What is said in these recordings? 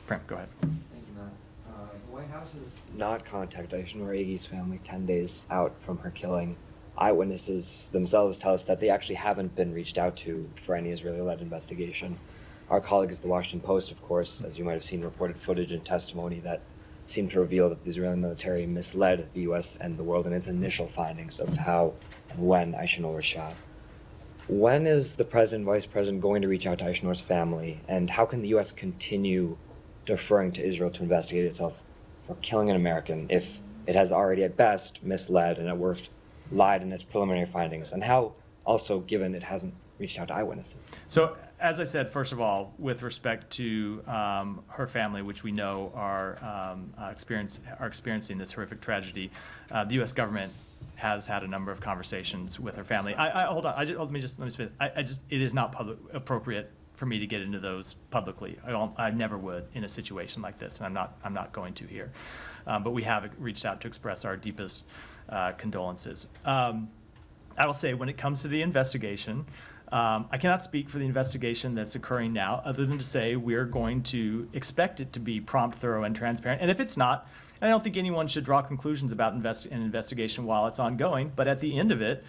Prem, go ahead. Thank you, Matt. The White House has not contacted Aisha Aghi's family 10 days out from her killing. Eyewitnesses themselves tell us that they actually haven't been reached out to for any Israeli-led investigation. Our colleagues at the Washington Post, of course, as you might have seen, reported footage and testimony that seemed to reveal that the Israeli military misled the U.S. and the world in its initial findings of how and when Aisha Noor was shot. When is the President and Vice President going to reach out to Aisha Noor's family, and how can the U.S. continue deferring to Israel to investigate itself for killing an American if it has already at best misled and at worst lied in its preliminary findings, and how also given it hasn't reached out to eyewitnesses? So, as I said, first of all, with respect to her family, which we know are experiencing this horrific tragedy, the U.S. government has had a number of conversations with her family. Hold on. Let me just finish. It is not appropriate for me to get into those publicly. I never would in a situation like this, and I'm not going to here. But we have reached out to express our deepest condolences. I will say, when it comes to the investigation, I cannot speak for the investigation that's occurring now, other than to say we're going to expect it to be prompt, thorough, and transparent. And if it's not, I don't think anyone should draw conclusions about an investigation while it's ongoing. But at the end of it,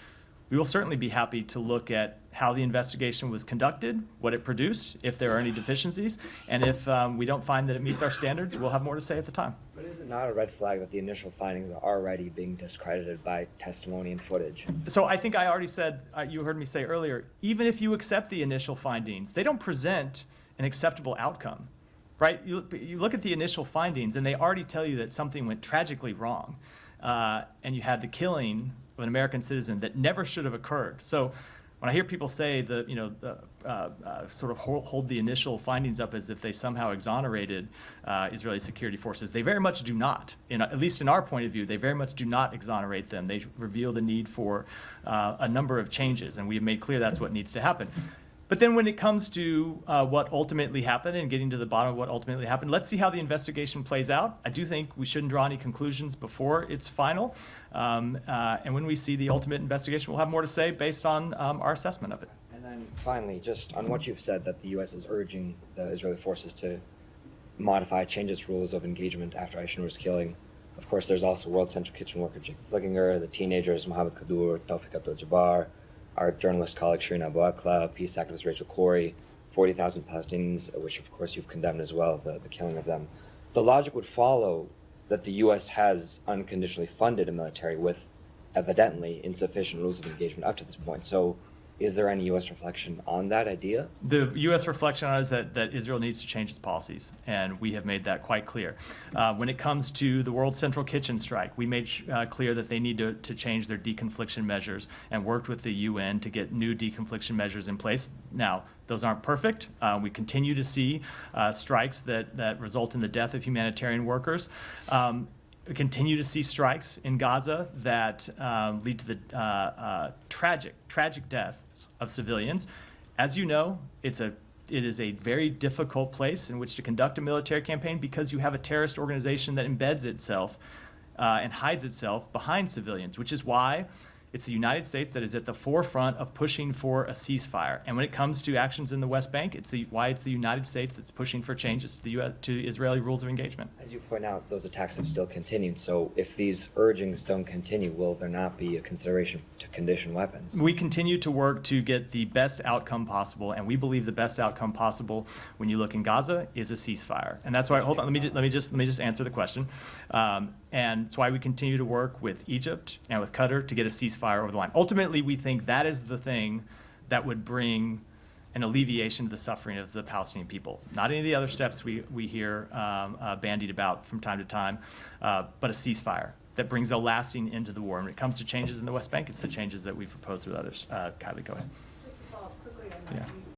we will certainly be happy to look at how the investigation was conducted, what it produced, if there are any deficiencies, and if we don't find that it meets our standards, we'll have more to say at the time. But is it not a red flag that the initial findings are already being discredited by testimony and footage? So I think I already said, you heard me say earlier, even if you accept the initial findings, they don't present an acceptable outcome, right? You look at the initial findings, and they already tell you that something went tragically wrong, and you had the killing of an American citizen that never should have occurred. So when I hear people say that, sort of hold the initial findings up as if they somehow exonerated Israeli security forces, they very much do not. At least in our point of view, they very much do not exonerate them. They reveal the need for a number of changes, and we have made clear that's what needs to happen. But then when it comes to what ultimately happened and getting to the bottom of what ultimately happened, let's see how the investigation plays out. I do think we shouldn't draw any conclusions before it's final. And when we see the ultimate investigation, we'll have more to say based on our assessment of it. And then finally, just on what you've said, that the U.S. is urging the Israeli forces to modify, change its rules of engagement after Aisha Noor's killing. Of course, there's also World Central Kitchen worker Jacob Flickinger, the teenagers Mohammed Kadour, Tawfiq Abdul-Jabbar, our journalist colleague Shireen Abu Akleh, peace activist Rachel Corrie, 40,000 Palestinians, which of course you've condemned as well, the killing of them. The logic would follow that the U.S. has unconditionally funded a military with evidently insufficient rules of engagement up to this point. So is there any U.S. reflection on that idea? The U.S. reflection on it is that Israel needs to change its policies, and we have made that quite clear. When it comes to the World Central Kitchen strike, we made clear that they need to change their deconfliction measures and worked with the UN to get new deconfliction measures in place. Now, those aren't perfect. We continue to see strikes that result in the death of humanitarian workers. We continue to see strikes in Gaza that lead to the tragic deaths of civilians. As you know, it is a very difficult place in which to conduct a military campaign because you have a terrorist organization that embeds itself and hides itself behind civilians, which is why it's the United States that is at the forefront of pushing for a ceasefire. And when it comes to actions in the West Bank, why it's the United States that's pushing for changes to Israeli rules of engagement. As you point out, those attacks have still continued. So if these urgings don't continue, will there not be a consideration to condition weapons? We continue to work to get the best outcome possible, and we believe the best outcome possible when you look in Gaza is a ceasefire. And that's why, hold on, let me just answer the question. And it's why we continue to work with Egypt and with Qatar to get a ceasefire over the line. Ultimately, we think that is the thing that would bring an alleviation to the suffering of the Palestinian people. Not any of the other steps we hear bandied about from time to time, but a ceasefire that brings a lasting end to the war. And when it comes to changes in the West Bank, it's the changes that we've proposed with others. Kylie, go ahead. Just to follow up quickly on that, Yeah.